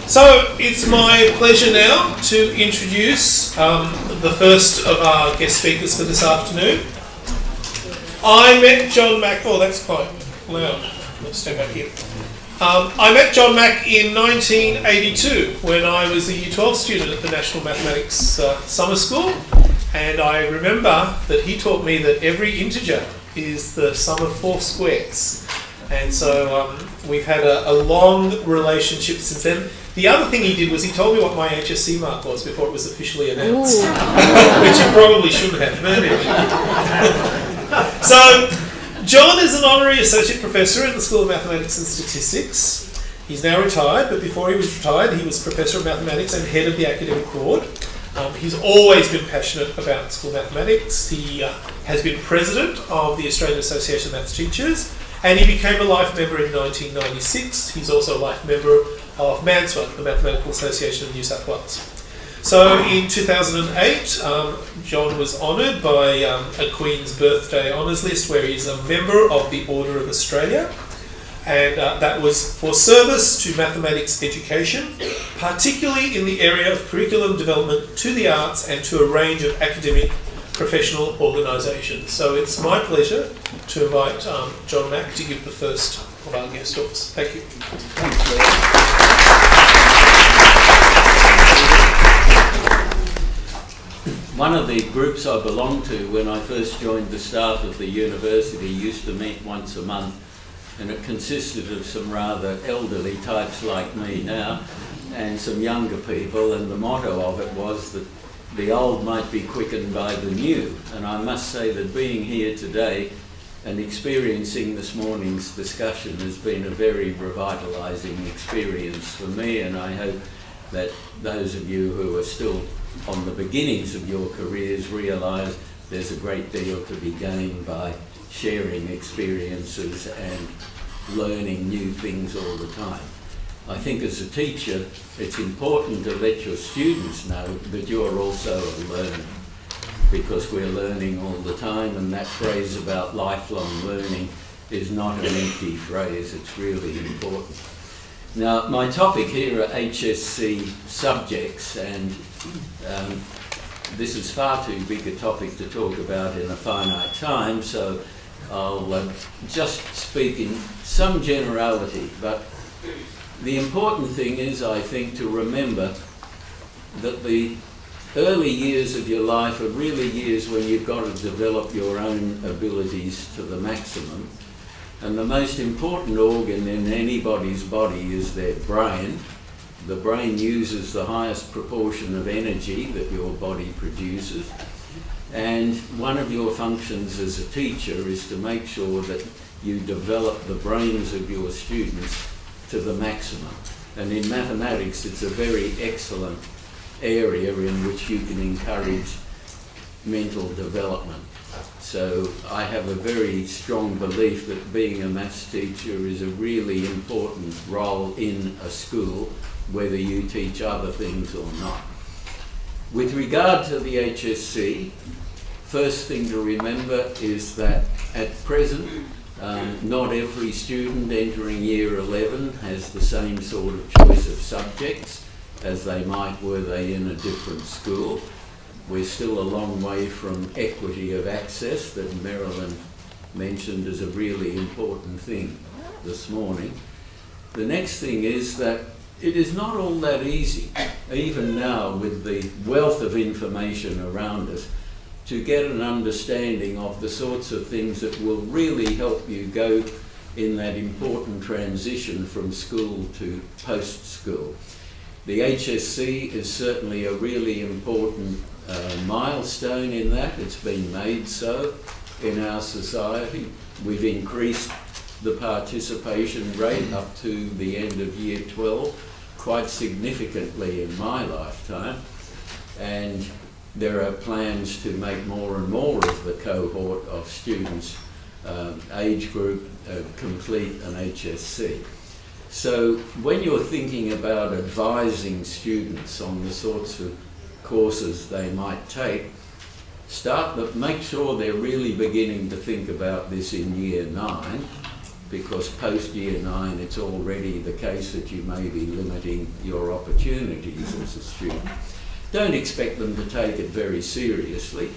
So it's my pleasure now to introduce the first of our guest speakers for this afternoon. I met John Mack, oh that's quite loud, let's stay back here. I met John Mack in 1982 when I was a Year 12 student at the National Mathematics Summer School, and I remember that he taught me that every integer is the sum of 4 squares. And so we've had a long relationship since then. The other thing he did was he told me what my HSC mark was before it was officially announced, which he probably shouldn't have, but anyway. So, John is an honorary associate professor in the School of Mathematics and Statistics. He's now retired, but before he was retired, he was professor of mathematics and head of the academic board. He's always been passionate about school mathematics. He has been president of the Australian Association of Maths Teachers, and he became a life member in 1996. He's also a life member of MANSWA, the Mathematical Association of New South Wales. So in 2008, John was honoured by a Queen's Birthday Honours List where he's a member of the Order of Australia, and that was for service to mathematics education, particularly in the area of curriculum development to the arts and to a range of academic professional organisations. So it's my pleasure to invite John Mack to give the first of our guest talks. Thank you. Thanks, Lee. One of the groups I belonged to when I first joined the staff of the university used to meet once a month, and it consisted of some rather elderly types like me now and some younger people, and the motto of it was that the old might be quickened by the new. And I must say that being here today and experiencing this morning's discussion has been a very revitalising experience for me, and I hope that those of you who are still on the beginnings of your careers realise there's a great deal to be gained by sharing experiences and learning new things all the time. I think as a teacher, it's important to let your students know that you're also a learner, because we're learning all the time, and that phrase about lifelong learning is not an empty phrase, it's really important. Now, my topic here are HSC subjects, and this is far too big a topic to talk about in a finite time, so I'll just speak in some generality, but the important thing is, I think, to remember that the early years of your life are really years when you've got to develop your own abilities to the maximum. And the most important organ in anybody's body is their brain. The brain uses the highest proportion of energy that your body produces. And one of your functions as a teacher is to make sure that you develop the brains of your students to the maximum. And in mathematics, it's a very excellent area in which you can encourage mental development. So I have a very strong belief that being a maths teacher is a really important role in a school, whether you teach other things or not. With regard to the HSC, first thing to remember is that at present, not every student entering year 11 has the same sort of choice of subjects as they might were they in a different school. We're still a long way from equity of access that Marilyn mentioned as a really important thing this morning. The next thing is that it is not all that easy, even now with the wealth of information around us, to get an understanding of the sorts of things that will really help you go in that important transition from school to post-school. The HSC is certainly a really important milestone in that. It's been made so in our society. We've increased the participation rate up to the end of year 12 quite significantly in my lifetime, and there are plans to make more and more of the cohort of students age group complete an HSC. So when you're thinking about advising students on the sorts of courses they might take, make sure they're really beginning to think about this in year 9, because post year 9 it's already the case that you may be limiting your opportunities as a student. Don't expect them to take it very seriously.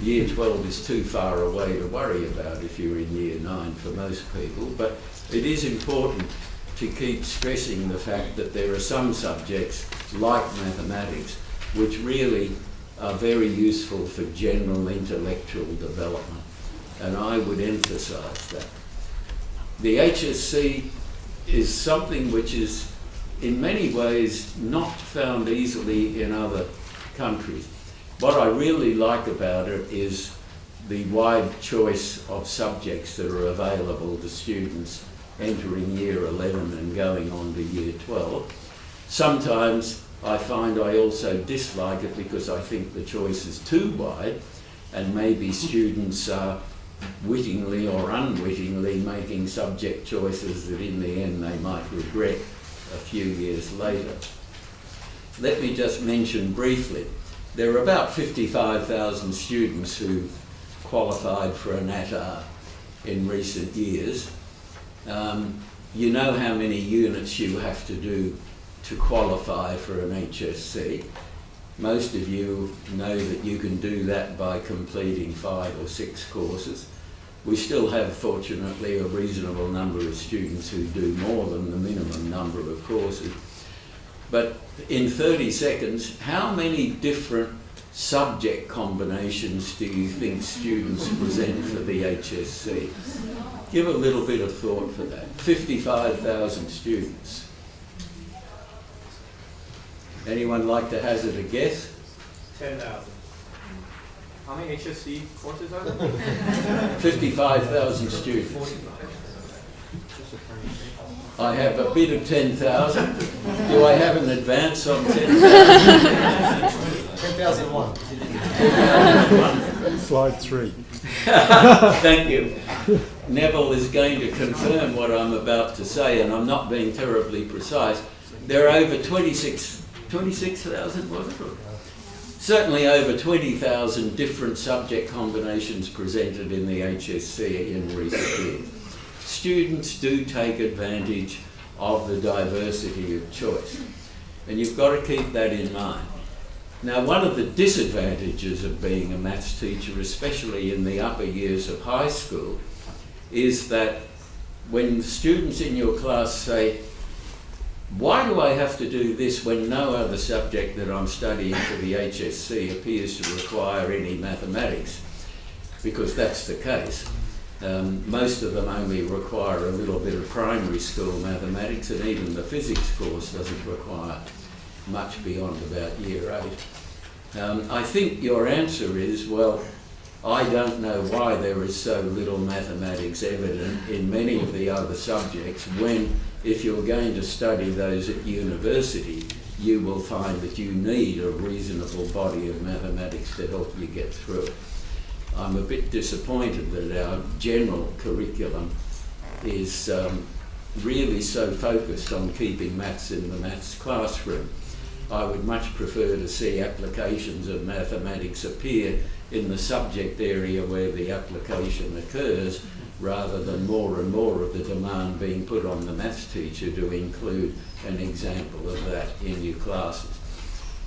Year 12 is too far away to worry about if you're in year 9 for most people, but it is important to keep stressing the fact that there are some subjects like mathematics which really are very useful for general intellectual development, and I would emphasise that. The HSC is something which is in many ways not found easily in other countries. What I really like about it is the wide choice of subjects that are available to students entering year 11 and going on to year 12. Sometimes I find I also dislike it because I think the choice is too wide, and maybe students are wittingly or unwittingly making subject choices that in the end they might regret a few years later. Let me just mention briefly, there are about 55,000 students who qualified for an ATAR in recent years. You know how many units you have to do to qualify for an HSC. Most of you know that you can do that by completing 5 or 6 courses. We still have, fortunately, a reasonable number of students who do more than the minimum number of courses. But in 30 seconds, how many different subject combinations do you think students present for the HSC? Give a little bit of thought for that. 55,000 students. Anyone like to hazard a guess? 10,000. How many HSC courses are there? 55,000 students. I have a bid of 10,000. Do I have an advance on 10,000? 10,001. 10,001. Slide 3. Thank you. Neville is going to confirm what I'm about to say, and I'm not being terribly precise. There are over 26,000, was it? Certainly over 20,000 different subject combinations presented in the HSC in recent years. Students do take advantage of the diversity of choice, and you've got to keep that in mind. Now, one of the disadvantages of being a maths teacher, especially in the upper years of high school, is that when students in your class say, "Why do I have to do this when no other subject that I'm studying for the HSC appears to require any mathematics?" Because that's the case. Most of them only require a little bit of primary school mathematics, and even the physics course doesn't require much beyond about year 8. I think your answer is, well, I don't know why there is so little mathematics evident in many of the other subjects when, if you're going to study those at university, you will find that you need a reasonable body of mathematics to help you get through it. I'm a bit disappointed that our general curriculum is really so focused on keeping maths in the maths classroom. I would much prefer to see applications of mathematics appear in the subject area where the application occurs, rather than more and more of the demand being put on the maths teacher to include an example of that in your classes.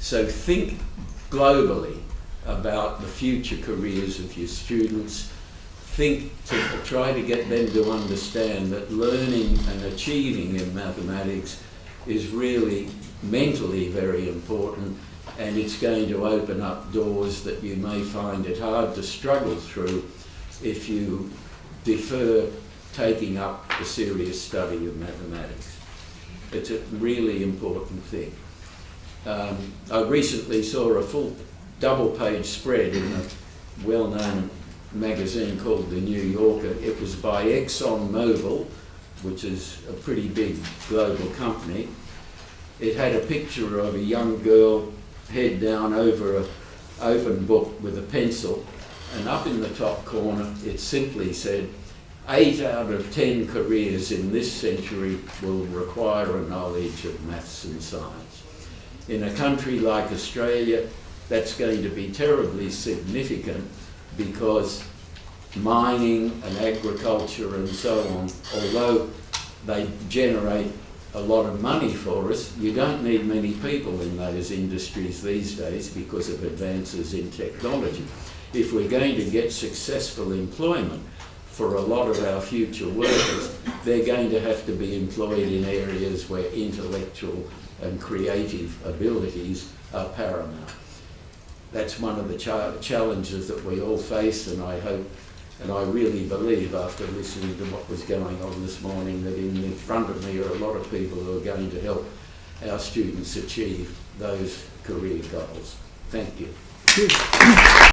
So think globally about the future careers of your students. Think to try to get them to understand that learning and achieving in mathematics is really mentally very important, and it's going to open up doors that you may find it hard to struggle through if you defer taking up a serious study of mathematics. It's a really important thing. I recently saw a full double-page spread in a well-known magazine called The New Yorker. It was by ExxonMobil, which is a pretty big global company. It had a picture of a young girl head down over an open book with a pencil, and up in the top corner it simply said, 8 out of 10 careers in this century will require a knowledge of maths and science. In a country like Australia, that's going to be terribly significant, because mining and agriculture and so on, although they generate a lot of money for us, you don't need many people in those industries these days because of advances in technology. If we're going to get successful employment for a lot of our future workers, they're going to have to be employed in areas where intellectual and creative abilities are paramount. That's one of the challenges that we all face, and I hope, and I really believe after listening to what was going on this morning, that in front of me are a lot of people who are going to help our students achieve those career goals. Thank you.